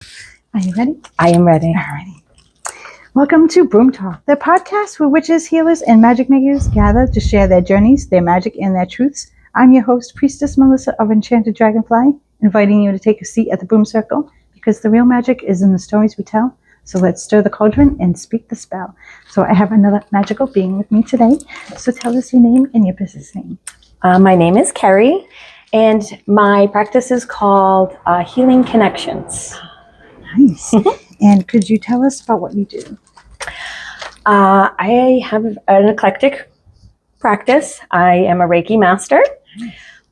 Are you ready? I am ready. Alrighty. Welcome to Broom Talk, the podcast where witches, healers, and magic makers gather to share their journeys, their magic, and their truths. I'm your host, Priestess Mellisa of Enchanted Dragonfly, inviting you to take a seat at the broom circle because the real magic is in the stories we tell. So let's stir the cauldron and speak the spell. So I have another magical being with me today. So tell us your name and your business name. My name is Kerry, and my practice is called Healing Connections. Nice. And could you tell us about what you do? I have an eclectic practice. I am a Reiki Master.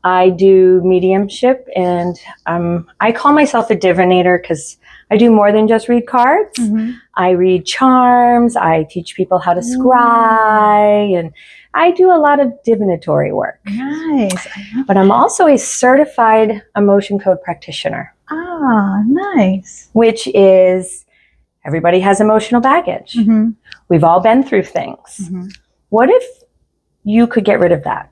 I do mediumship, and I call myself a divinator because I do more than just read cards. Mm-hmm. I read charms. I teach people how to scry, and I do a lot of divinatory work. Nice. But I'm also a certified Emotion Code Practitioner. Ah, nice. Which is, everybody has emotional baggage. Mm-hmm. We've all been through things. Mm-hmm. What if you could get rid of that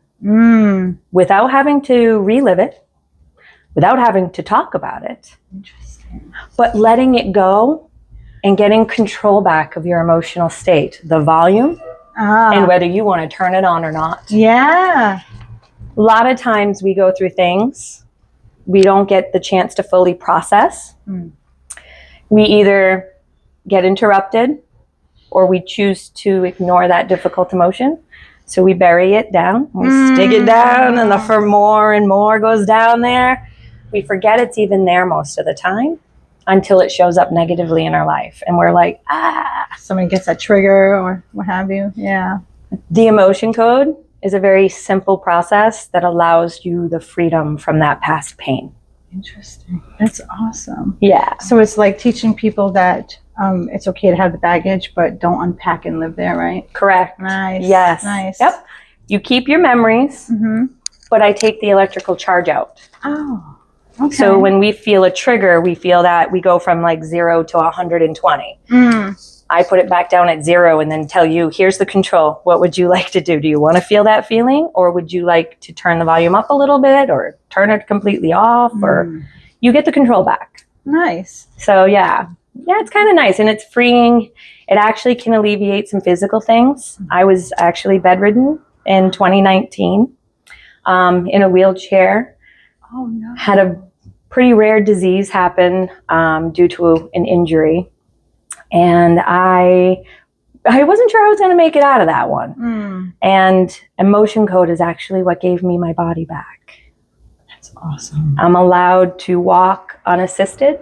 without having to relive it, without having to talk about it, but letting it go and getting control back of your emotional state, the volume, and whether you want to turn it on or not. Yeah. A lot of times we go through things we don't get the chance to fully process. We either get interrupted or we choose to ignore that difficult emotion. So we bury it down, we stick it down, and the more and more goes down there. We forget it's even there most of the time until it shows up negatively in our life. And we're like, Somebody gets that trigger or what have you. Yeah. The emotion code is a very simple process that allows you the freedom from that past pain. Interesting. That's awesome. Yeah. So it's like teaching people that it's okay to have the baggage, but don't unpack and live there, right? Correct. Nice. Yes. Nice. Yep. You keep your memories, but I take the electrical charge out. Oh, okay. So when we feel a trigger, we feel that we go from like 0 to 120. I put it back down at 0 and then tell you, here's the control. What would you like to do? Do you want to feel that feeling? Or would you like to turn the volume up a little bit or turn it completely off? Or you get the control back. Nice. So yeah, it's kind of nice. And it's freeing. It actually can alleviate some physical things. I was actually bedridden in 2019 in a wheelchair. Oh, no. Had a pretty rare disease happen due to an injury. And I wasn't sure I was going to make it out of that one. And Emotion Code is actually what gave me my body back. That's awesome. I'm allowed to walk unassisted,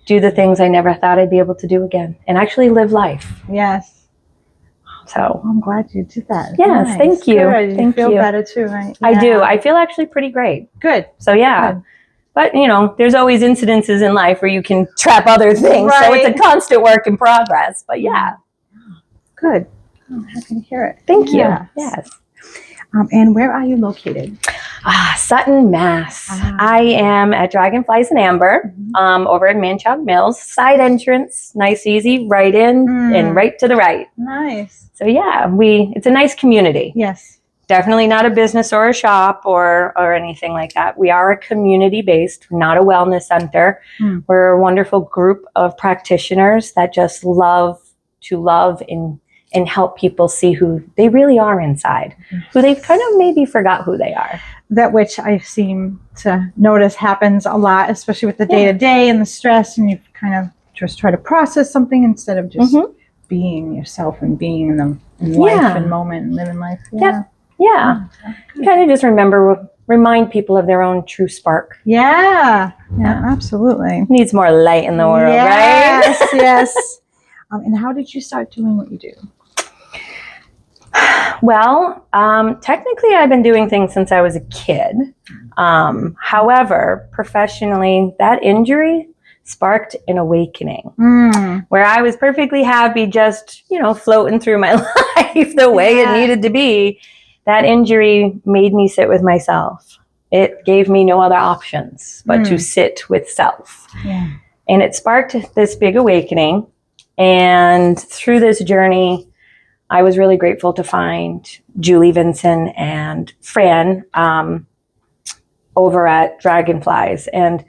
do the things I never thought I'd be able to do again, and actually live life. Yes. So I'm glad you did that. Yes, nice. thank you. Good. Thank you. Feel you. better too, right? Yeah. I do. I feel actually pretty great. Good. So yeah. Good. But, there's always incidences in life where you can trap other things. Right. So it's a constant work in progress. But yeah. Good. I'm happy to hear it. Thank you. Yes. And where are you located? Sutton, Mass. I am at Dragonflies and Amber over at Manchog Mills. Side entrance, nice, easy, right in and right to the right. Nice. So yeah, it's a nice community. Yes. Definitely not a business or a shop or anything like that. We are a community-based, not a wellness center. We're a wonderful group of practitioners that just love to love and help people see who they really are inside, who they've kind of maybe forgot who they are. That which I seem to notice happens a lot, especially with the day-to-day and the stress, and you kind of just try to process something instead of just being yourself and being in life and moment and living life. Yeah. You kind of just remind people of their own true spark. Yeah, absolutely. Needs more light in the world, right? Yes. And how did you start doing what you do? Well, technically I've been doing things since I was a kid. However, professionally, that injury sparked an awakening where I was perfectly happy just, floating through my life the way it needed to be. That injury made me sit with myself. It gave me no other options but to sit with self. Yeah. And it sparked this big awakening. And through this journey, I was really grateful to find Julie Vinson and Fran over at Dragonflies. And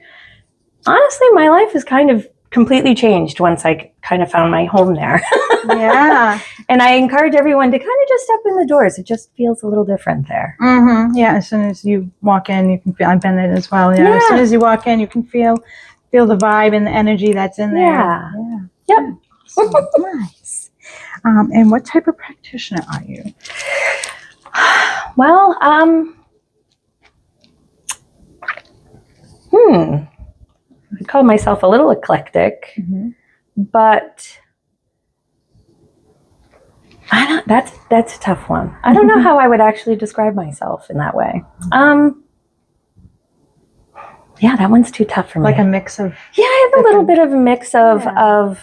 honestly, my life has kind of completely changed once I kind of found my home there. Yeah. And I encourage everyone to kind of just step in the doors. It just feels a little different there. Mm-hmm. Yeah, as soon as you walk in, you can feel, I've been there as well. You know, as soon as you walk in, you can feel the vibe and the energy that's in there. Yeah. Yep. So, nice. And what type of practitioner are you? Well, I call myself a little eclectic, but that's a tough one. I don't know how I would actually describe myself in that way. Yeah, that one's too tough for me. Like a mix of... Yeah, I have a little bit of a mix of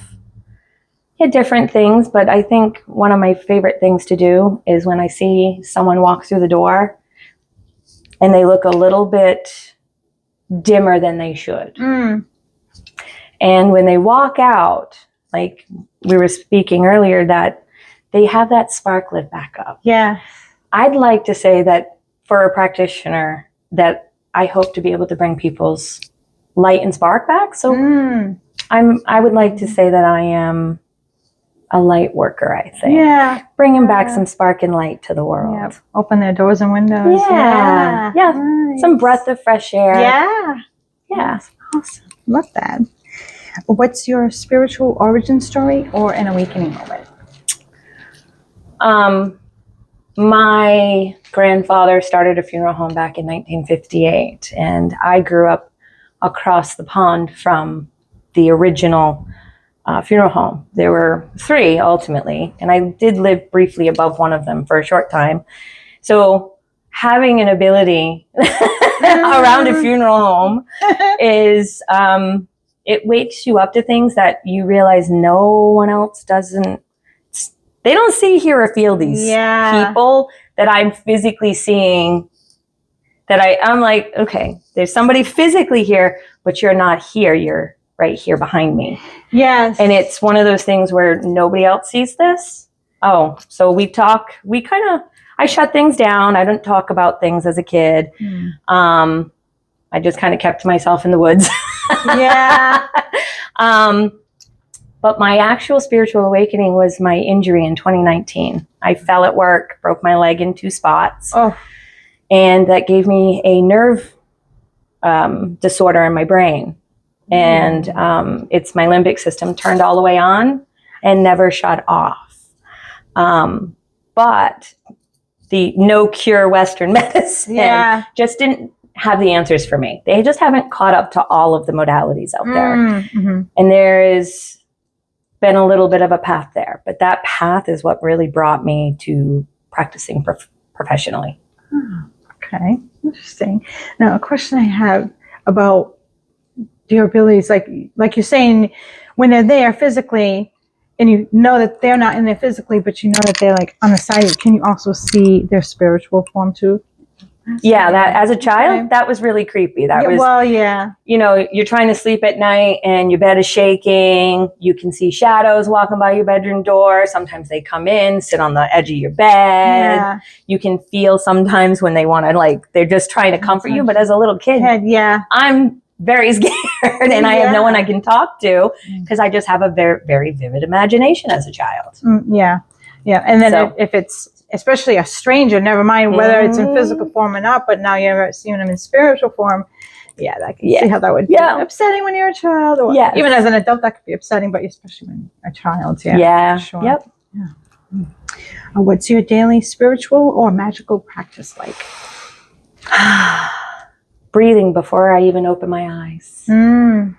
different things, but I think one of my favorite things to do is when I see someone walk through the door and they look a little bit dimmer than they should. And when they walk out, like we were speaking earlier, that they have that spark lit back up. Yeah. I'd like to say that for a practitioner that I hope to be able to bring people's light and spark back. So I would like to say that I am a light worker, I think. Yeah. Bringing back some spark and light to the world. Yeah. Open their doors and windows. Yeah. Nice. Some breath of fresh air. Yeah. That's awesome. Love that. What's your spiritual origin story or an awakening moment? My grandfather started a funeral home back in 1958, and I grew up across the pond from the original funeral home. There were 3 ultimately, and I did live briefly above one of them for a short time. So having an ability around a funeral home is, it wakes you up to things that you realize no one else doesn't. They don't see, hear, or feel these people that I'm physically seeing, that I'm like, okay, there's somebody physically here, but you're not here. You're right here behind me. Yes. And it's one of those things where nobody else sees this. Oh, so I shut things down. I didn't talk about things as a kid. I just kind of kept myself in the woods. But my actual spiritual awakening was my injury in 2019. I fell at work, broke my leg in 2 spots. And that gave me a nerve disorder in my brain. And it's my limbic system turned all the way on and never shut off. But the no cure Western medicine just didn't have the answers for me. They just haven't caught up to all of the modalities out there. And there is been a little bit of a path there, but that path is what really brought me to practicing professionally. Okay, interesting. Now, a question I have about your abilities, like you're saying, when they're there physically, and you know that they're not in there physically, but you know that they're like on the side, can you also see their spiritual form too? Yeah, that as a child, that was really creepy. That was, you know, you're trying to sleep at night and your bed is shaking. You can see shadows walking by your bedroom door. Sometimes they come in, sit on the edge of your bed. You can feel sometimes when they want to, they're just trying to comfort you. But as a little kid, I'm very scared and I have no one I can talk to because I just have a very, very vivid imagination as a child. Yeah. And then if it's especially a stranger, never mind whether it's in physical form or not, but now you're seeing them in spiritual form. I can see how that would be upsetting when you're a child, or even as an adult that could be upsetting, but especially when a child. Sure. Yep. What's your daily spiritual or magical practice like? Breathing before I even open my eyes. The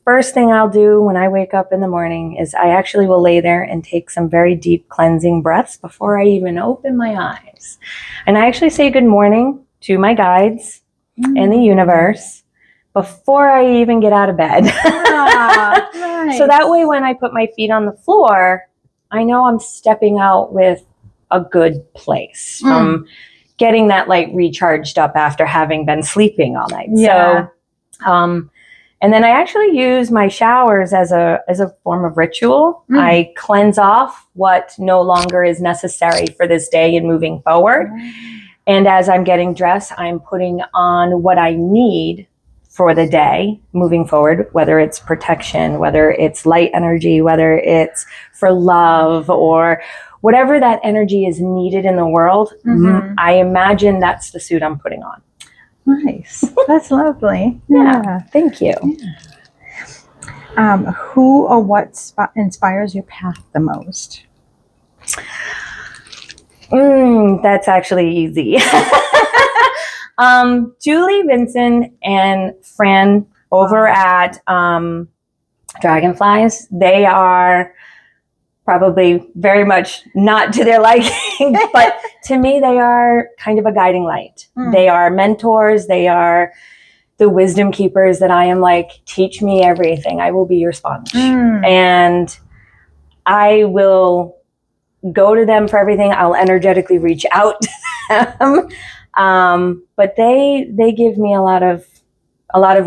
first thing I'll do when I wake up in the morning is I actually will lay there and take some very deep cleansing breaths before I even open my eyes. And I actually say good morning to my guides and the universe before I even get out of bed. Nice. So that way when I put my feet on the floor, I know I'm stepping out with a good place from getting that recharged up after having been sleeping all night. So, and then I actually use my showers as a form of ritual. I cleanse off what no longer is necessary for this day and moving forward. And as I'm getting dressed, I'm putting on what I need for the day moving forward, whether it's protection, whether it's light energy, whether it's for love or whatever that energy is needed in the world. I imagine that's the suit I'm putting on. Nice. That's lovely. Yeah. Thank you. Yeah. Who or what inspires your path the most? That's actually easy. Julie, Vincent, and Fran over at Dragonflies, they are probably very much not to their liking, but to me, they are kind of a guiding light. They are mentors. They are the wisdom keepers that I am like, teach me everything. I will be your sponge. And I will go to them for everything. I'll energetically reach out to them. But they give me a lot of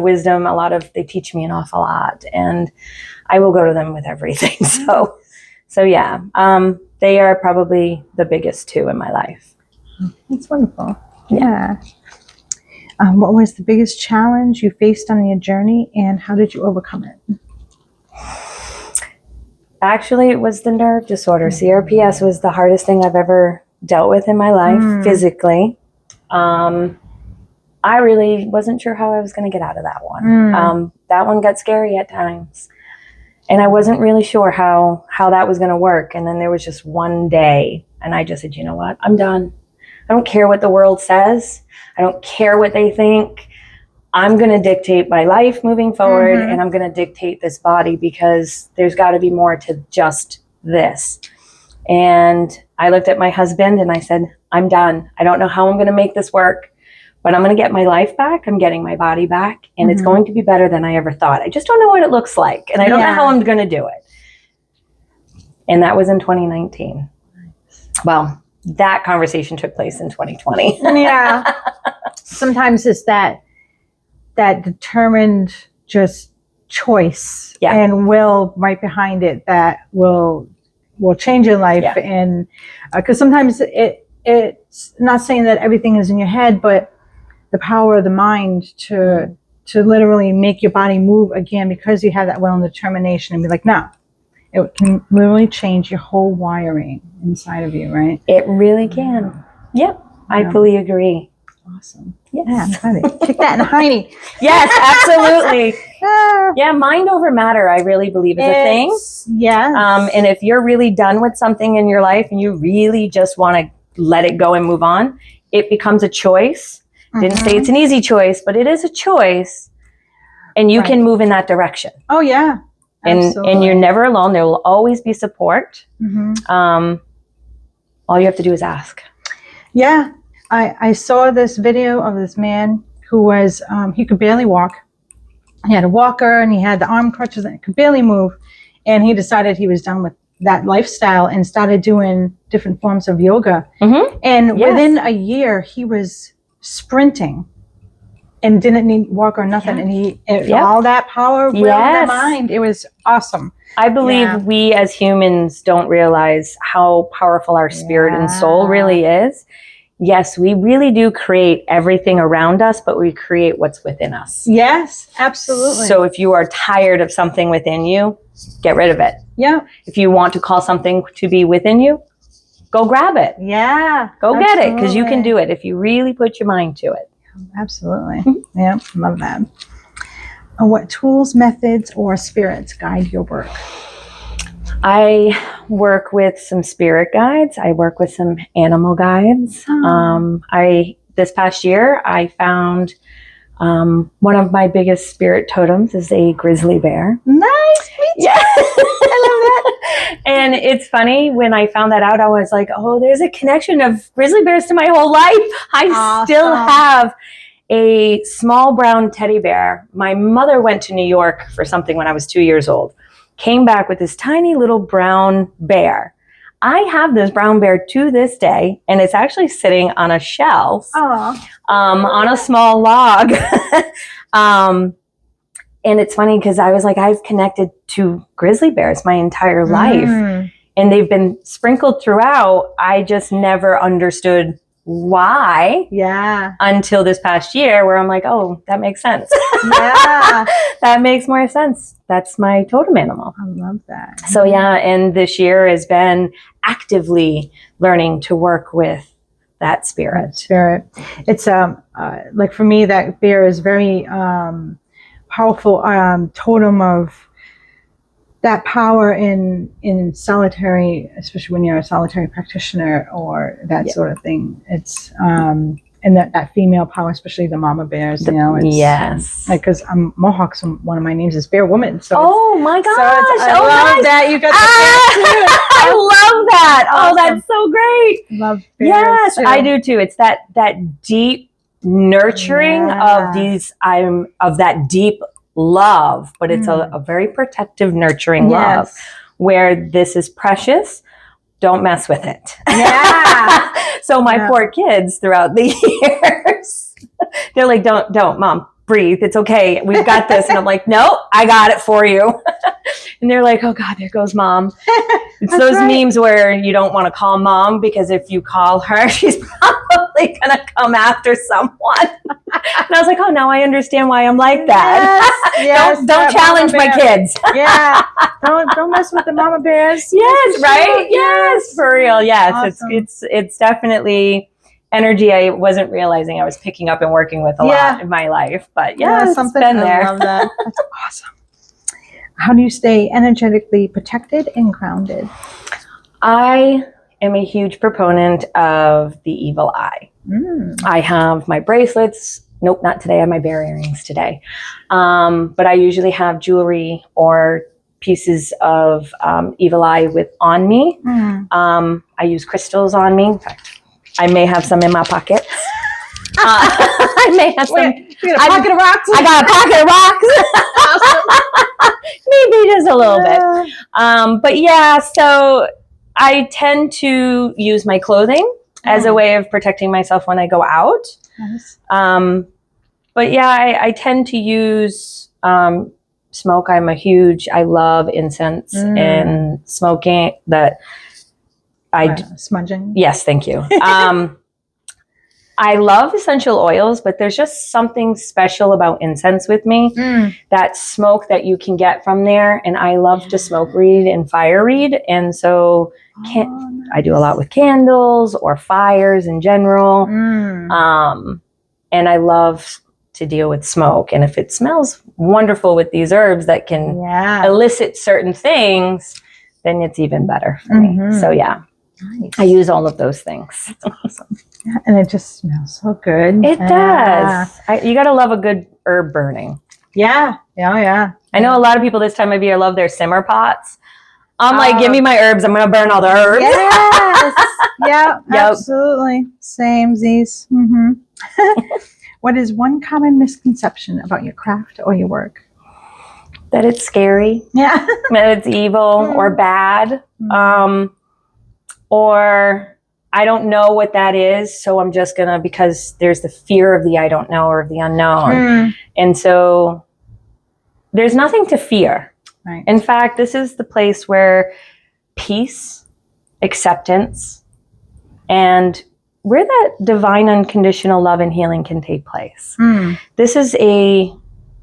wisdom, they teach me an awful lot, and I will go to them with everything. So yeah, they are probably the biggest two in my life. That's wonderful. Yeah. What was the biggest challenge you faced on your journey, and how did you overcome it? Actually, it was the nerve disorder. CRPS was the hardest thing I've ever dealt with in my life, physically. I really wasn't sure how I was going to get out of that one. That one got scary at times. And I wasn't really sure how that was going to work. And then there was just one day, and I just said, you know what? I'm done. I don't care what the world says. I don't care what they think. I'm going to dictate my life moving forward, and I'm going to dictate this body, because there's got to be more to just this. And I looked at my husband and I said, I'm done. I don't know how I'm going to make this work, but I'm going to get my life back. I'm getting my body back, and it's going to be better than I ever thought. I just don't know what it looks like, and I don't know how I'm going to do it. And that was in 2019. Well, that conversation took place in 2020. Yeah. Sometimes it's that determined just choice and will right behind it that will change your life. And because sometimes it's not saying that everything is in your head, but the power of the mind to literally make your body move again, because you have that will and determination, and be like, no, it can literally change your whole wiring inside of you, right? It really can. Yep. I fully agree. Awesome. Yes. Yeah, kick that in hiney. Yes, absolutely. Yeah, mind over matter, I really believe is a thing. Yeah. And if you're really done with something in your life and you really just want to let it go and move on, it becomes a choice. Didn't say it's an easy choice, but it is a choice, and you can move in that direction. Oh yeah. And you're never alone. There will always be support. All you have to do is ask. Yeah. I saw this video of this man who was, he could barely walk. He had a walker and he had the arm crutches and could barely move. And he decided he was done with that lifestyle and started doing different forms of yoga. And within a year, he was sprinting and didn't need walk or nothing. And all that power, will, the mind, it was awesome. I believe we as humans don't realize how powerful our spirit and soul really is. Yes, we really do create everything around us, but we create what's within us. Yes, absolutely. So if you are tired of something within you, get rid of it. Yeah. If you want to call something to be within you, go grab it. Yeah. Go get it, because you can do it if you really put your mind to it. Absolutely. Yeah, love that. What tools, methods, or spirits guide your work? I work with some spirit guides. I work with some animal guides. This past year, I found one of my biggest spirit totems is a grizzly bear. Nice. Yeah. I love that. And it's funny, when I found that out, I was like, oh, there's a connection of grizzly bears to my whole life. I still have a small brown teddy bear. My mother went to New York for something when I was 2 years old. Came back with this tiny little brown bear. I have this brown bear to this day, and it's actually sitting on a shelf on a small log. And it's funny because I was like, I've connected to grizzly bears my entire life, and they've been sprinkled throughout. I just never understood why. Yeah. Until this past year where I'm like, oh, that makes sense. Yeah. That makes more sense. That's my totem animal. I love that. So yeah, and this year has been actively learning to work with that spirit. It's like for me, that bear is very powerful totem of that power in solitary, especially when you're a solitary practitioner or that sort of thing. It's and that female power, especially the mama bears, you know. It's, yes. Like, because I'm Mohawk, so one of my names is Bear Woman. So oh my gosh! I love that you got I love that. Awesome. Oh, that's so great. Love bears. Yes, too. I do too. It's that deep nurturing of these. Of that deep love, but it's a very protective, nurturing love, where this is precious. Don't mess with it. Yeah. So my poor kids throughout the years, they're like, don't, Mom, breathe. It's okay. We've got this. And I'm like, no, I got it for you. And they're like, oh God, there goes Mom. It's those memes where you don't want to call Mom because if you call her, she's probably going to come after someone. And I was like, oh, now I understand why I'm like that. Yes. Don't challenge my kids. Yeah. Don't mess with the mama bears. Yes, right? Yes, for real. Yes. Awesome. It's definitely energy I wasn't realizing I was picking up and working with a lot in my life. But it's been there. I love that. That's awesome. How do you stay energetically protected and grounded? I am a huge proponent of the evil eye. I have my bracelets. Nope, not today. I have my bear earrings today. But I usually have jewelry or pieces of evil eye on me. I use crystals on me. In fact, I may have some in my pockets. I may have some. You got a pocket of rocks? I got a pocket of rocks. Maybe just a little bit. But yeah, so I tend to use my clothing as a way of protecting myself when I go out. Nice. But yeah, I tend to use smoke. I love incense and smoking smudging. Yes, thank you. I love essential oils, but there's just something special about incense with me. That smoke that you can get from there. And I love to smoke read and fire read. And so I do a lot with candles or fires in general. And I love to deal with smoke. And if it smells wonderful with these herbs that can elicit certain things, then it's even better for me. So yeah. Nice. I use all of those things. That's awesome. Yeah, and it just smells so good. It does. You got to love a good herb burning. Yeah. I know a lot of people this time of year love their simmer pots. I'm like, give me my herbs. I'm going to burn all the herbs. Yes. Absolutely. Same Z's. What is one common misconception about your craft or your work? That it's scary. Yeah. That it's evil or bad. Or I don't know what that is, so I'm just going to, because there's the fear of the I don't know or of the unknown. And so there's nothing to fear. Right. In fact, this is the place where peace, acceptance, and where that divine unconditional love and healing can take place. This is a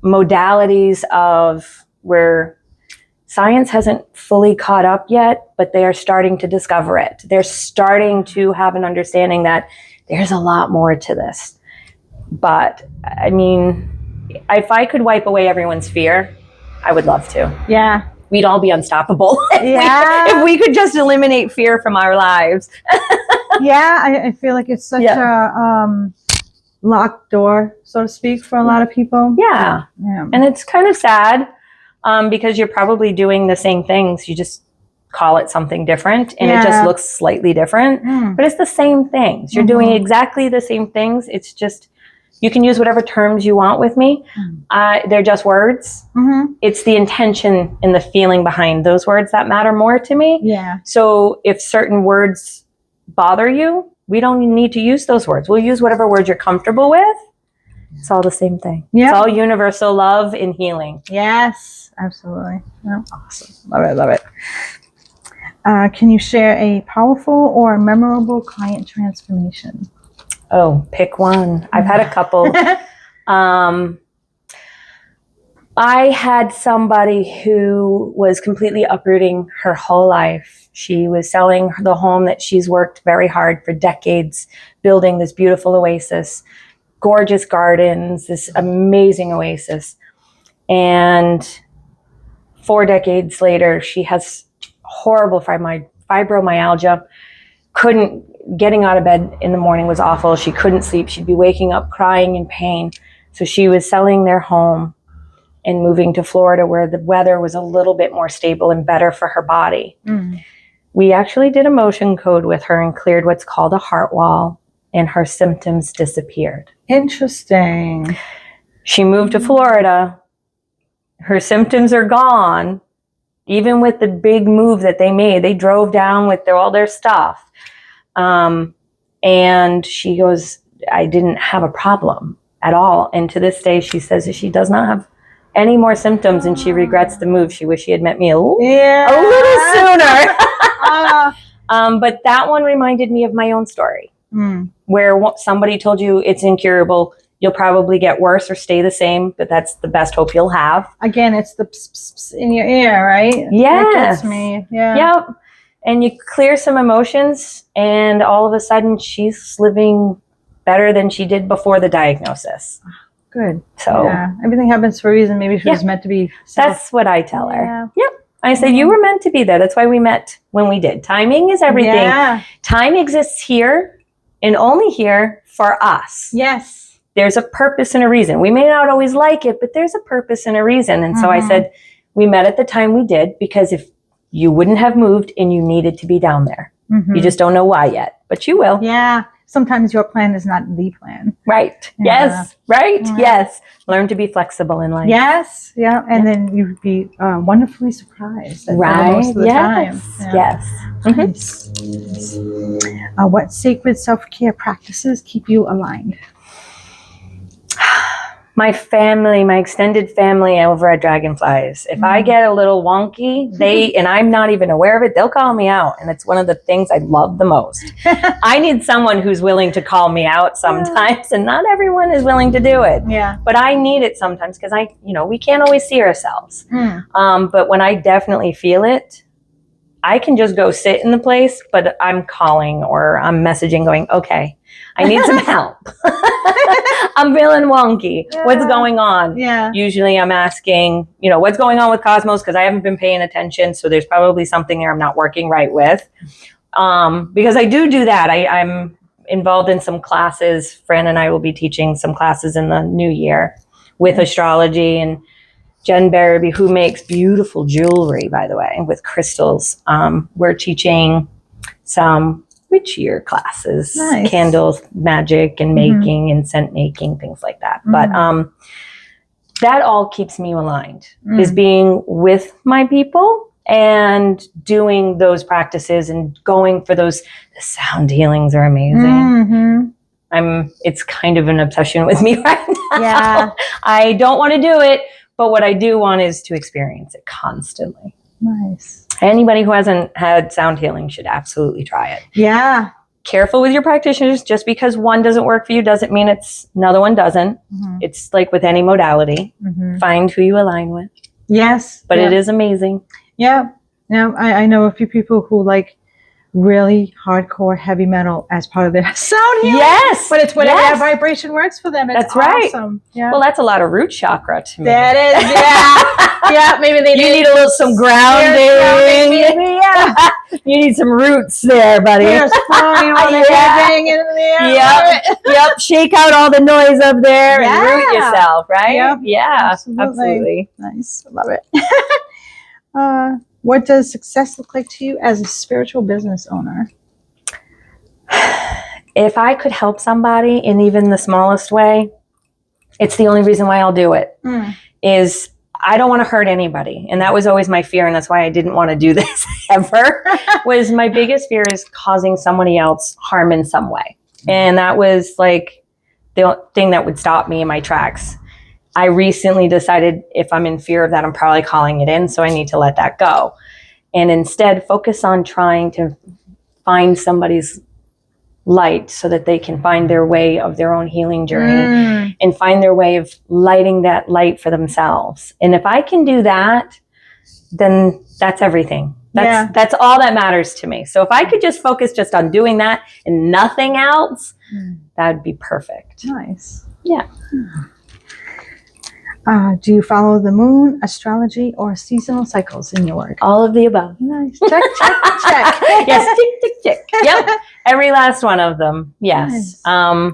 modalities of where science hasn't fully caught up yet, but they are starting to discover it. They're starting to have an understanding that there's a lot more to this. But I mean, if I could wipe away everyone's fear, I would love to. Yeah. We'd all be unstoppable. If we could just eliminate fear from our lives. I feel like it's such a locked door, so to speak, for a lot of people. Yeah. And it's kind of sad. Because you're probably doing the same things. You just call it something different and it just looks slightly different. But it's the same things. You're doing exactly the same things. It's just, you can use whatever terms you want with me. They're just words. It's the intention and the feeling behind those words that matter more to me. Yeah. So if certain words bother you, we don't need to use those words. We'll use whatever words you're comfortable with. It's all the same thing. Yeah. It's all universal love and healing. Yes, absolutely. Oh, awesome. Love it. Can you share a powerful or memorable client transformation? Oh, pick one. I've had a couple. I had somebody who was completely uprooting her whole life. She was selling the home that she's worked very hard for decades, building this beautiful oasis, gorgeous gardens, this amazing oasis. And 4 decades later, she has horrible fibromyalgia. Getting out of bed in the morning was awful. She couldn't sleep. She'd be waking up crying in pain. So she was selling their home and moving to Florida where the weather was a little bit more stable and better for her body. We actually did emotion code with her and cleared what's called a heart wall, and her symptoms disappeared. Interesting. She moved to Florida. Her symptoms are gone. Even with the big move that they made, they drove down with all their stuff. And she goes, I didn't have a problem at all. And to this day, she says that she does not have any more symptoms, and she regrets the move. She wished she had met me a little sooner. But that one reminded me of my own story, where somebody told you it's incurable. You'll probably get worse or stay the same, but that's the best hope you'll have. Again, it's the pss in your ear, right? Yes. That gets me. Yeah. Yep. And you clear some emotions, and all of a sudden she's living better than she did before the diagnosis. Good. So everything happens for a reason. Maybe she was meant to be. That's what I tell her. Yep. I said, you were meant to be there. That's why we met when we did. Timing is everything. Yeah. Time exists here and only here for us. Yes. There's a purpose and a reason. We may not always like it, but there's a purpose and a reason. And so I said, we met at the time we did, because if you wouldn't have moved and you needed to be down there. You just don't know why yet, but you will. Yeah. Sometimes your plan is not the plan. Right. Yeah. Yes. Right. Yeah. Yes. Learn to be flexible in life. Yes. Yeah. And then you'd be wonderfully surprised. Most of the time. Yes. Nice. What sacred self-care practices keep you aligned? My family, my extended family over at Dragonflies. If I get a little wonky, and I'm not even aware of it, they'll call me out. And it's one of the things I love the most. I need someone who's willing to call me out sometimes, and not everyone is willing to do it. Yeah. But I need it sometimes, because we can't always see ourselves. But when I definitely feel it, I can just go sit in the place, but I'm calling or I'm messaging going, okay, I need some help. I'm feeling wonky. Yeah. What's going on? Yeah. Usually I'm asking, what's going on with Cosmos, because I haven't been paying attention. So there's probably something there I'm not working right with. Because I do that. I'm involved in some classes. Fran and I will be teaching some classes in the new year with astrology, and Jen Barabee, who makes beautiful jewelry, by the way, with crystals. We're teaching some witchier classes, candles, magic, and making, and scent making, things like that. But that all keeps me aligned, is being with my people and doing those practices and going for those. The sound healings are amazing. It's kind of an obsession with me right now. Yeah. I don't want to do it, but what I do want is to experience it constantly. Nice. Anybody who hasn't had sound healing should absolutely try it. Yeah. Careful with your practitioners. Just because one doesn't work for you doesn't mean another one doesn't. It's like with any modality. Find who you align with. Yes. But it is amazing. Yeah. Now, I know a few people who like really hardcore heavy metal as part of their sound healing. Yes. But it's whatever that vibration works for them. It's awesome. Yeah. Well, that's a lot of root chakra to me. That is, yeah. Maybe they need a little some grounding. You need some roots there, buddy. Just throwing all the everything in there. Yep. Shake out all the noise up there and root yourself, right? Yep. Yeah. Absolutely. Nice. Love it. What does success look like to you as a spiritual business owner? If I could help somebody in even the smallest way, it's the only reason why I'll do it. Is I don't want to hurt anybody. And that was always my fear. And that's why I didn't want to do this ever. Was my biggest fear is causing somebody else harm in some way. And that was like the thing that would stop me in my tracks. I recently decided if I'm in fear of that, I'm probably calling it in. So I need to let that go. And instead focus on trying to find somebody's light so that they can find their way of their own healing journey and find their way of lighting that light for themselves. And if I can do that, then that's everything. That's all that matters to me. So if I could just focus just on doing that and nothing else, that'd be perfect. Nice. Yeah. Do you follow the moon, astrology, or seasonal cycles in your work? All of the above. Nice. Check, check, check. Yes, tick, tick, tick. Yep. Every last one of them. Yes. Nice.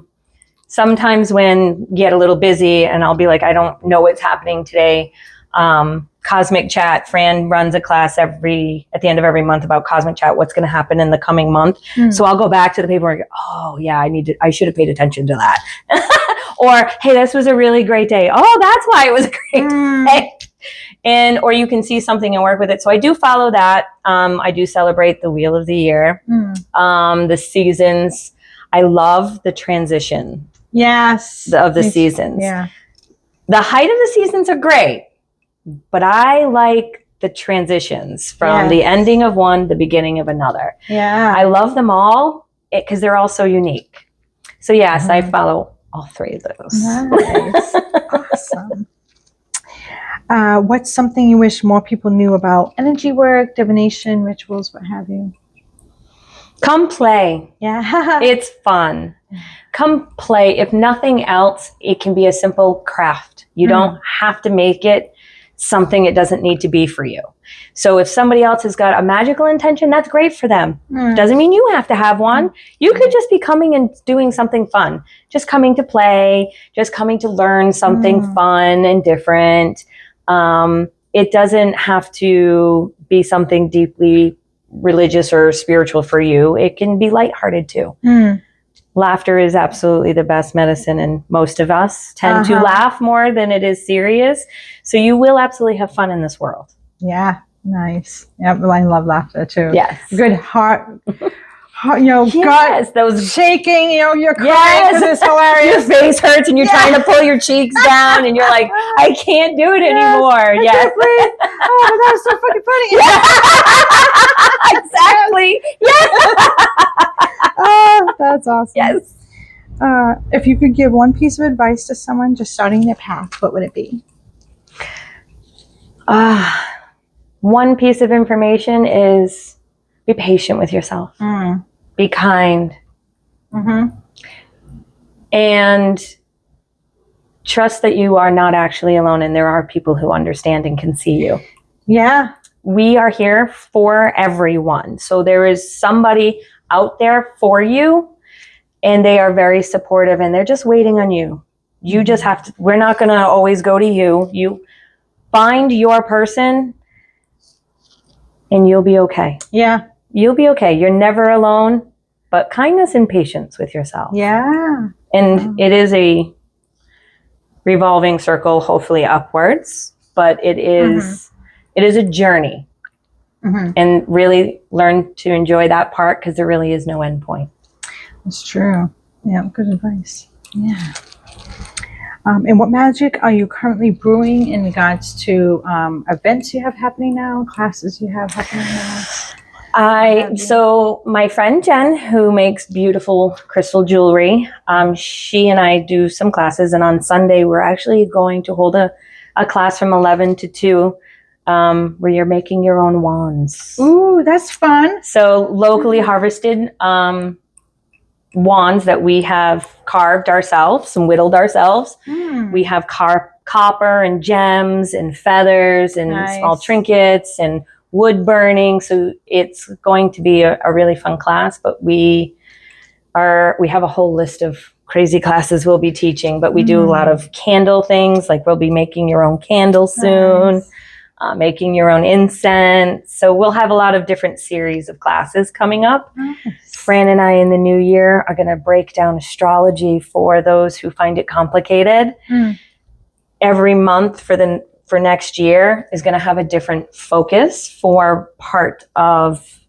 Sometimes when you get a little busy and I'll be like, I don't know what's happening today. Cosmic Chat. Fran runs a class at the end of every month about Cosmic Chat, what's going to happen in the coming month. So I'll go back to the paper and go, oh yeah, I should have paid attention to that. Or, hey, this was a really great day. Oh, that's why it was a great day. Or you can see something and work with it. So I do follow that. I do celebrate the Wheel of the Year, the seasons. I love the transition. Yes. Of the seasons. Yeah. The height of the seasons are great, but I like the transitions from the ending of one, the beginning of another. Yeah. I love them all because they're all so unique. So yes, I follow all three of those. Nice. Awesome. What's something you wish more people knew about energy work, divination, rituals, what have you? Come play. Yeah. It's fun. Come play. If nothing else, it can be a simple craft. You don't have to make it something it doesn't need to be for you. So if somebody else has got a magical intention, that's great for them. Doesn't mean you have to have one. You could just be coming and doing something fun. Just coming to play, just coming to learn something fun and different. It doesn't have to be something deeply religious or spiritual for you. It can be lighthearted too. Laughter is absolutely the best medicine, and most of us tend to laugh more than it is serious. So you will absolutely have fun in this world. Yeah, nice. Yeah, I love laughter too. Yes. Good heart gut those shaking, you're crying because it's hilarious. Your face hurts and you're trying to pull your cheeks down and you're like, I can't do it anymore. I can't breathe. Oh, but that was so fucking funny. Exactly. Oh, that's awesome. Yes. If you could give one piece of advice to someone just starting their path, what would it be? One piece of information is be patient with yourself. Be kind. And trust that you are not actually alone and there are people who understand and can see you. Yeah. We are here for everyone. So there is somebody out there for you and they are very supportive and they're just waiting on you. You just have to, we're not going to always go to you. You find your person and you'll be okay. Yeah. You'll be okay. You're never alone, but kindness and patience with yourself. Yeah. And it is a revolving circle, hopefully upwards, but it is a journey. And really learn to enjoy that part because there really is no end point. That's true. Yeah, good advice. Yeah. And what magic are you currently brewing in regards to events you have happening now, classes you have happening now? So my friend Jen, who makes beautiful crystal jewelry, she and I do some classes, and on Sunday we're actually going to hold a class from 11 to 2 where you're making your own wands. Ooh, that's fun. So locally harvested wands that we have carved ourselves and whittled ourselves. We have copper and gems and feathers and small trinkets and wood burning. So it's going to be a really fun class, but we have a whole list of crazy classes we'll be teaching, but we do a lot of candle things. Like we'll be making your own candles soon, making your own incense. So we'll have a lot of different series of classes coming up. Fran and I in the new year are going to break down astrology for those who find it complicated. Every month for next year is going to have a different focus for part of,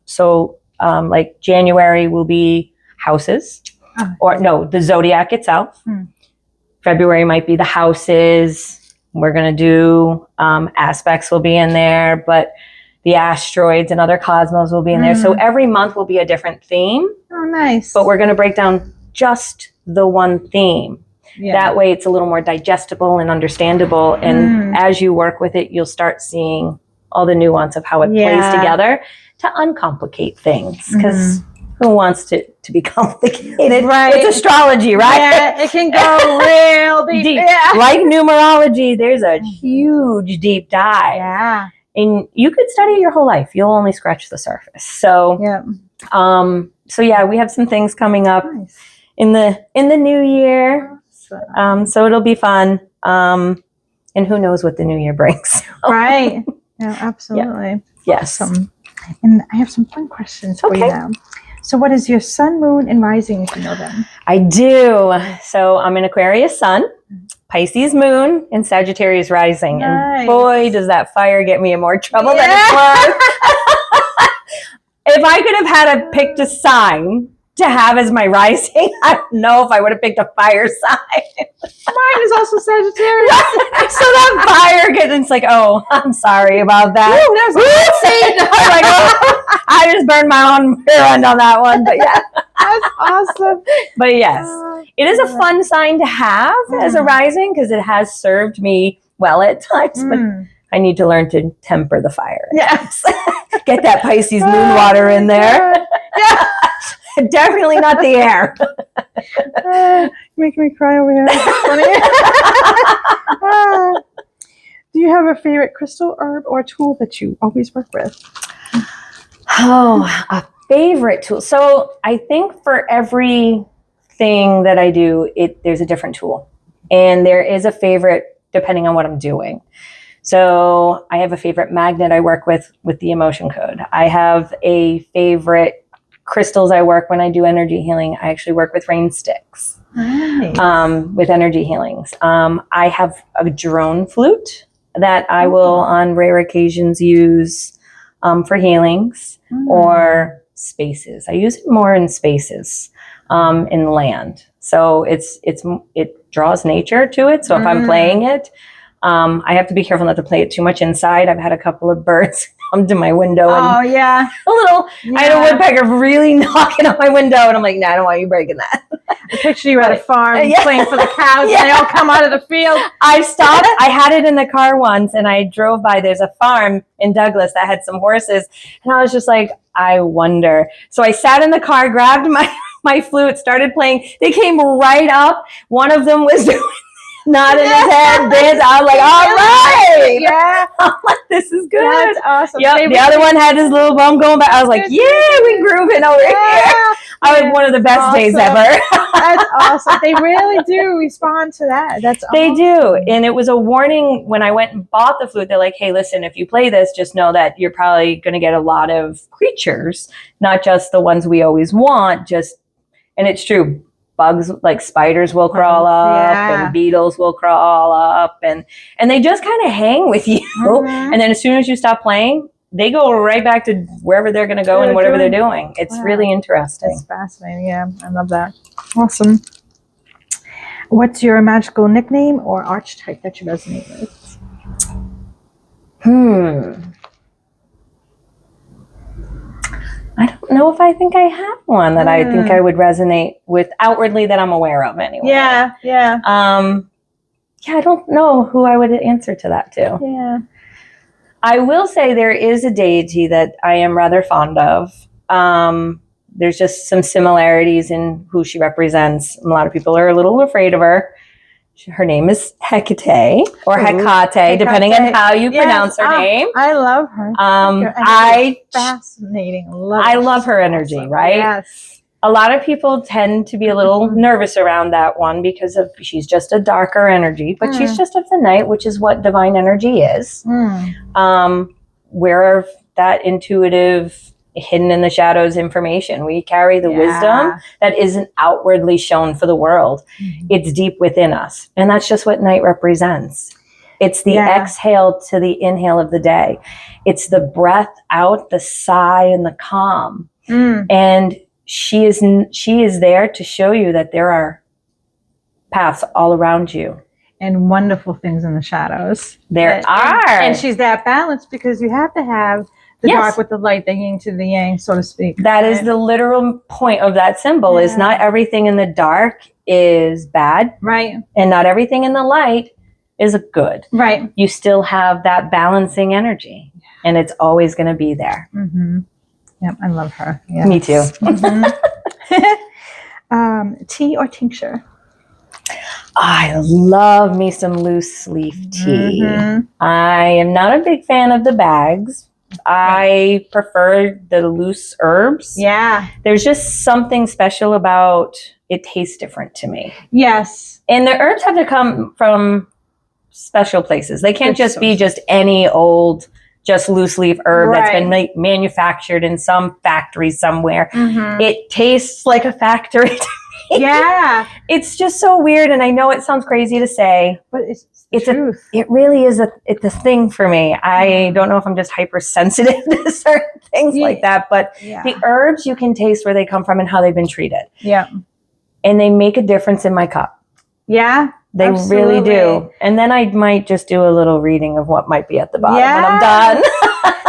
like January will be houses, the zodiac itself. February might be the houses. We're going to do aspects will be in there, but the asteroids and other cosmos will be in there. So every month will be a different theme. Oh, nice. But we're going to break down just the one theme. Yeah. That way it's a little more digestible and understandable. And as you work with it, you'll start seeing all the nuance of how it plays together to uncomplicate things. Because who wants to be complicated? Right. It's astrology, right? Yeah, it can go real deep. Yeah. Like numerology, there's a huge deep dive. Yeah. And you could study it your whole life. You'll only scratch the surface. So, we have some things coming up in the new year. So it'll be fun. And who knows what the new year brings. Right. Yeah, absolutely. Yeah. Yes. Awesome. And I have some fun questions for you now. So what is your sun, moon, and rising, if you know them? I do. So I'm an Aquarius sun, Pisces moon, and Sagittarius rising. Nice. And boy, does that fire get me in more trouble than it's worth. If I could have had to pick a sign to have as my rising, I don't know if I would have picked a fire sign. Mine is also Sagittarius. So that fire gets, it's like, oh, I'm sorry about that. I'm like, oh, I just burned my own rear end on that one. But yeah. That's awesome. But yes, it is a fun sign to have as a rising because it has served me well at times. But I need to learn to temper the fire. Yes. Get that Pisces moon water in there. Yeah. Definitely not the air. Making me cry over here. That's funny. Do you have a favorite crystal, herb, or tool that you always work with? Oh, a favorite tool. So I think for everything that I do, there's a different tool. And there is a favorite depending on what I'm doing. So I have a favorite magnet I work with the Emotion Code. I have a favorite crystals I work when I do energy healing. I actually work with rain sticks. Nice. With energy healings. I have a drone flute that I will on rare occasions use for healings or spaces. I use it more in spaces, in land. So it draws nature to it. So if I'm playing it, I have to be careful not to play it too much inside. I've had a couple of birds come to my window. I had a woodpecker really knocking on my window, and I'm like, no, I don't want you breaking that. I picture you at a farm playing for the cows, and they all come out of the field. I stopped. I had it in the car once, and I drove by. There's a farm in Douglas that had some horses, and I was just like, I wonder. So I sat in the car, grabbed my flute, started playing. They came right up. One of them was doing nodding his head, dance. I was like, all right. Yeah. I'm like, this is good. That's awesome. Yep. The other one had his little bum going back. I was like, yeah, we grooving over here. I had one of the best days ever. That's awesome. They really do respond to that. That's awesome. They do. And it was a warning when I went and bought the flute. They're like, hey, listen, if you play this, just know that you're probably going to get a lot of creatures, not just the ones we always want. And it's true. Bugs like spiders will crawl up and beetles will crawl up and they just kind of hang with you. And then as soon as you stop playing, they go right back to wherever they're going to go and whatever they're doing. It's really interesting. It's fascinating. Yeah, I love that. Awesome. What's your magical nickname or archetype that you resonate with? I don't know if I think I have one that I think I would resonate with outwardly that I'm aware of anyway. Yeah. I don't know who I would answer to that to. Yeah. I will say there is a deity that I am rather fond of. There's just some similarities in who she represents. A lot of people are a little afraid of her. Her name is Hecate or Hecate, depending on how you pronounce her name. I love her. Fascinating. I love her energy, awesome. Right? Yes. A lot of people tend to be a little nervous around that one because she's just a darker energy, but she's just of the night, which is what divine energy is. We're that intuitive, hidden in the shadows information. We carry the wisdom that isn't outwardly shown for the world. It's deep within us. And that's just what night represents. It's the exhale to the inhale of the day. It's the breath out, the sigh, and the calm. And she is there to show you that there are paths all around you. And wonderful things in the shadows. There are. And she's that balance because you have to have The dark with the light, the yin to the yang, so to speak. That is the literal point of that symbol, is not everything in the dark is bad. Right. And not everything in the light is good. Right. You still have that balancing energy, and it's always going to be there. Mm-hmm. Yep, I love her. Yes. Me too. Mm-hmm. Tea or tincture? I love me some loose leaf tea. Mm-hmm. I am not a big fan of the bags. I prefer the loose herbs. Yeah. There's just something special about it. Tastes different to me. Yes. And the herbs have to come from special places. They can't just be just any old, just loose leaf herb that's been manufactured in some factory somewhere. Mm-hmm. It tastes like a factory to me. Yeah. It's just so weird, and I know it sounds crazy to say, but it's the truth. It really is it's a thing for me. I don't know if I'm just hypersensitive to certain things like that, but the herbs, you can taste where they come from and how they've been treated. Yeah. And they make a difference in my cup. Yeah. They really do. And then I might just do a little reading of what might be at the bottom when I'm done.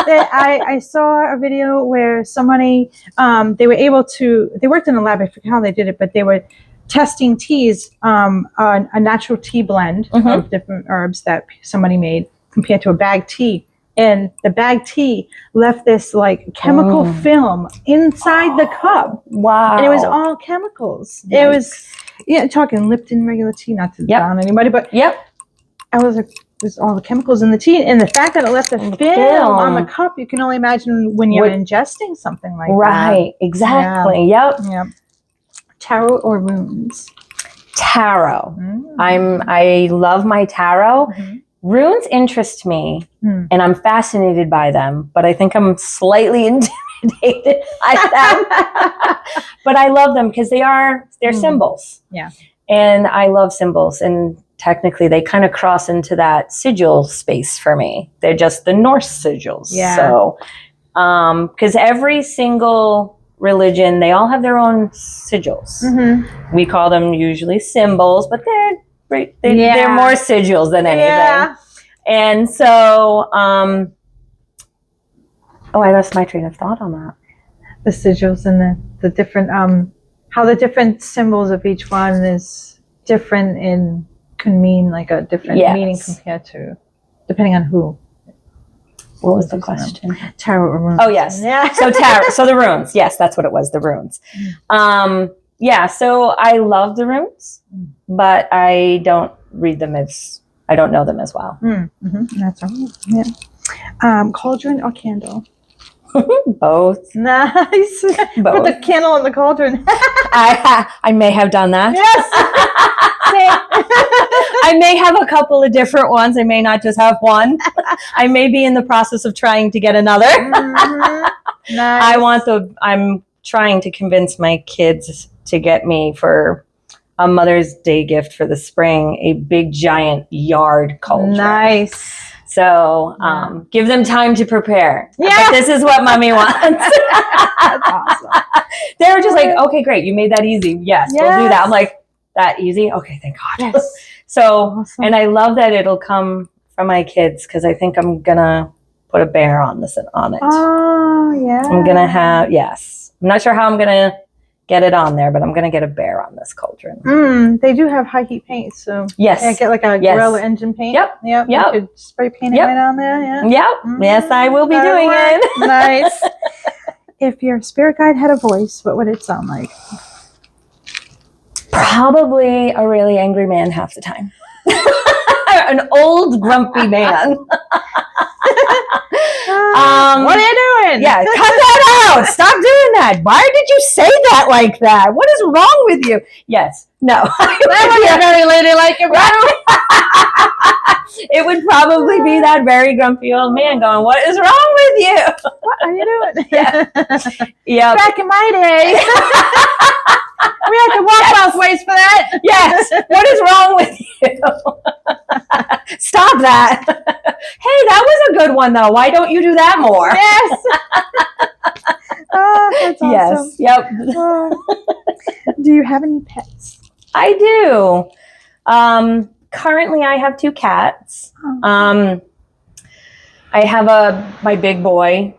I saw a video where somebody, they worked in a lab, I forget how they did it, but they were testing teas, a natural tea blend of different herbs that somebody made compared to a bag tea. And the bag tea left this like chemical film inside the cup. Wow. And it was all chemicals. Yikes. It was, talking Lipton regular tea, not to down anybody, but I was like, there's all the chemicals in the tea. And the fact that it left a film on the cup, you can only imagine when you're ingesting something like that. Right, exactly. Yep. Tarot or runes? Tarot. I love my tarot. Mm-hmm. Runes interest me, and I'm fascinated by them, but I think I'm slightly intimidated by them. But I love them because they're symbols. Yeah. And I love symbols, and technically they kind of cross into that sigil space for me. They're just the Norse sigils. Yeah. So, because every single religion, they all have their own sigils. Mm-hmm. We call them usually symbols, but they're more sigils than anything. Yeah. And so, I lost my train of thought on that. The sigils and the different, how the different symbols of each one is different and can mean like a different meaning compared to, depending on who. What was the question? Tarot or runes. Oh, yes. Yeah. So tarot. So the runes. Yes, that's what it was, the runes. So I love the runes, but I don't read them I don't know them as well. Mm-hmm. That's all right. Yeah. Cauldron or candle? Both. Nice. Both. Put the candle in the cauldron. I may have done that. Yes. I may have a couple of different ones. I may not just have one. I may be in the process of trying to get another. Mm-hmm. Nice. I'm trying to convince my kids to get me for a Mother's Day gift for the spring, a big giant yard cauldron. Nice. So give them time to prepare. Yeah. But this is what Mommy wants. That's awesome. They were just like, okay, great. You made that easy. Yes, we'll do that. I'm like, that easy? Okay, thank God. Yes. So, awesome. And I love that it'll come from my kids because I think I'm going to put a bear on it. Oh, yeah. I'm going to have, I'm not sure how I'm going to get it on there, but I'm going to get a bear on this cauldron. They do have high heat paint, so get like a gorilla engine paint. Yep. You could spray paint it right on there. Yeah. Yep. Mm-hmm. Yes, I will be doing it. Nice. If your spirit guide had a voice, what would it sound like? Probably a really angry man half the time. An old grumpy man. What are you doing? Yeah, cut that out. Stop doing that. Why did you say that like that? What is wrong with you? Yes. No. That would be very ladylike. It would probably be that very grumpy old man going, what is wrong with you? What are you doing? Yeah. Back in my day. We had to walk both ways for that. Yes. What is wrong with you? Stop that. Hey, that was a good one, though. Why don't you do that more? Yes. Oh, that's awesome. Yes. Yep. Do you have any pets? I do. Currently, I have 2 cats. I have my big boy.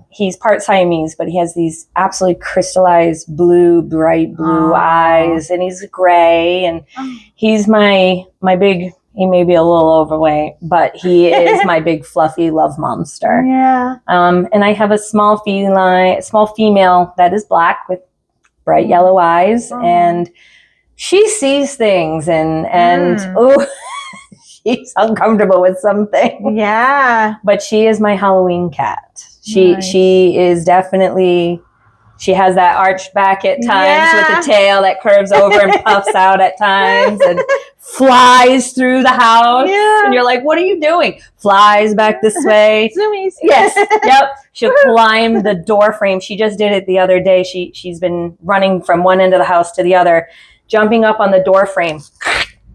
He's part Siamese, but he has these absolutely crystallized bright blue eyes, and he's gray, and he's my big, he may be a little overweight, but he is my big fluffy love monster. Yeah. And I have a small female that is black with bright yellow eyes, and she sees things, and she's uncomfortable with something. Yeah. But she is my Halloween cat. She is definitely, she has that arched back at times with the tail that curves over and puffs out at times and flies through the house. Yeah. And you're like, what are you doing? Flies back this way. Zoomies. Yes. Yep. She'll climb the door frame. She just did it the other day. She's been running from one end of the house to the other, jumping up on the door frame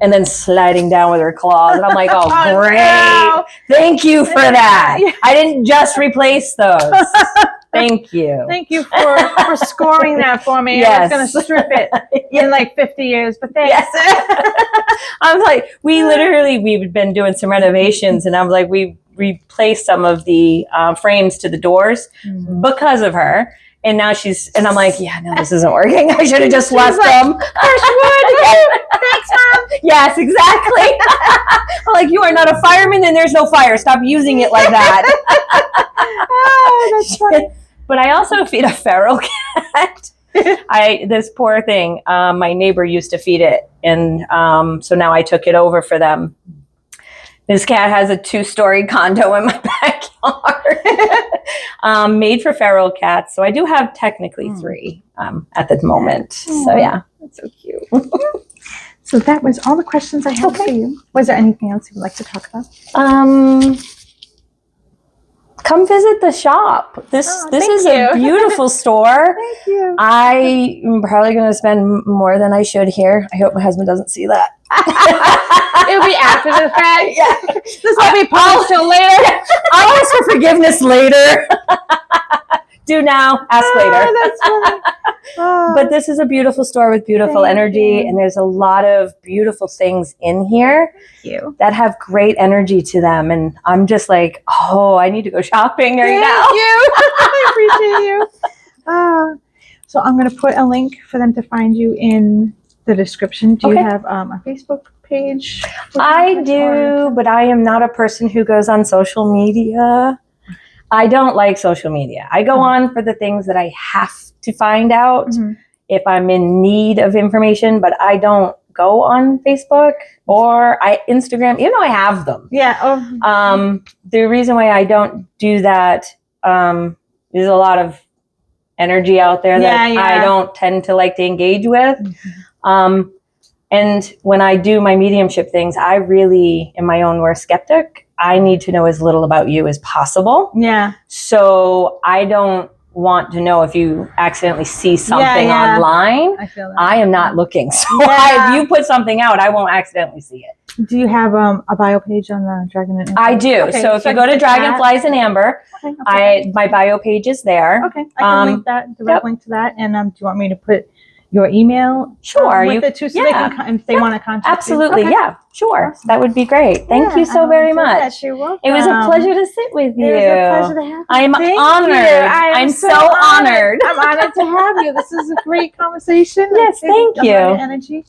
and then sliding down with her claws. And I'm like, oh, great. No. Thank you for that. I didn't just replace those. Thank you. Thank you for scoring that for me. Yes. I was going to strip it in like 50 years, but thanks. Yes. I was like, we've been doing some renovations, and I was like, we replaced some of the frames to the doors because of her. And now and I'm like, yeah, no, this isn't working. I should have just left them. Fresh wood. Thanks, Mom. Yes, exactly. I'm like, you are not a fireman and there's no fire. Stop using it like that. Oh, that's funny. But I also feed a feral cat. This poor thing, my neighbor used to feed it. And so now I took it over for them. This cat has a 2-story condo in my backyard, made for feral cats. So I do have technically 3 at the moment. So yeah, that's so cute. So that was all the questions I had for you. Was there anything else you would like to talk about? Come visit the shop. This is a beautiful store. Thank you. I'm probably going to spend more than I should here. I hope my husband doesn't see that. It'll be after the fact. Yeah. This will be polished till later. I'll ask for forgiveness later. Do now, ask later. That's funny. But this is a beautiful store with beautiful energy, and there's a lot of beautiful things in here that have great energy to them. And I'm just like, oh, I need to go shopping right now. Thank you. I appreciate you. So I'm going to put a link for them to find you in the description. Do you have a Facebook page? I do, but I am not a person who goes on social media. I don't like social media. I go on for the things that I have to find out if I'm in need of information, but I don't go on Facebook or Instagram, even though I have them. Yeah. The reason why I don't do that, there's a lot of energy out there that I don't tend to like to engage with. And when I do my mediumship things, I really am my own worst skeptic. I need to know as little about you as possible. Yeah. So I don't want to know if you accidentally see something online. I feel that. I am not looking. So if you put something out, I won't accidentally see it. Do you have a bio page on the Dragon and Amber? I do. Okay, so if you go to Dragonflies and Amber, my bio page is there. Okay. I can link that, direct link to that. And do you want me to put your email with it too, so they can, if they want to contact you? Absolutely, yeah, sure. Awesome. That would be great. Thank you so very much. You're welcome. It was a pleasure to sit with you. It was a pleasure to have you. I'm honored. I'm so honored. I'm honored to have you. This is a great conversation. Yes, thank you. Energy.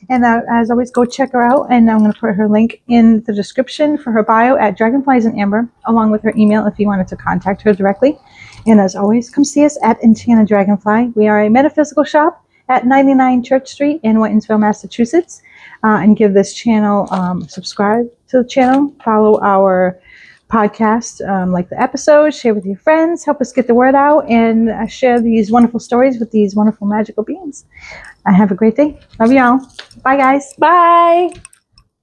And as always, go check her out. And I'm going to put her link in the description for her bio at Dragonflies and Amber, along with her email if you wanted to contact her directly. And as always, come see us at Enchanted Dragonfly. We are a metaphysical shop at 99 Church Street in Whitinsville, Massachusetts. And give this channel, subscribe to the channel, follow our podcast, like the episode, share with your friends, help us get the word out, and share these wonderful stories with these wonderful magical beings. Have a great day. Love you all. Bye, guys. Bye.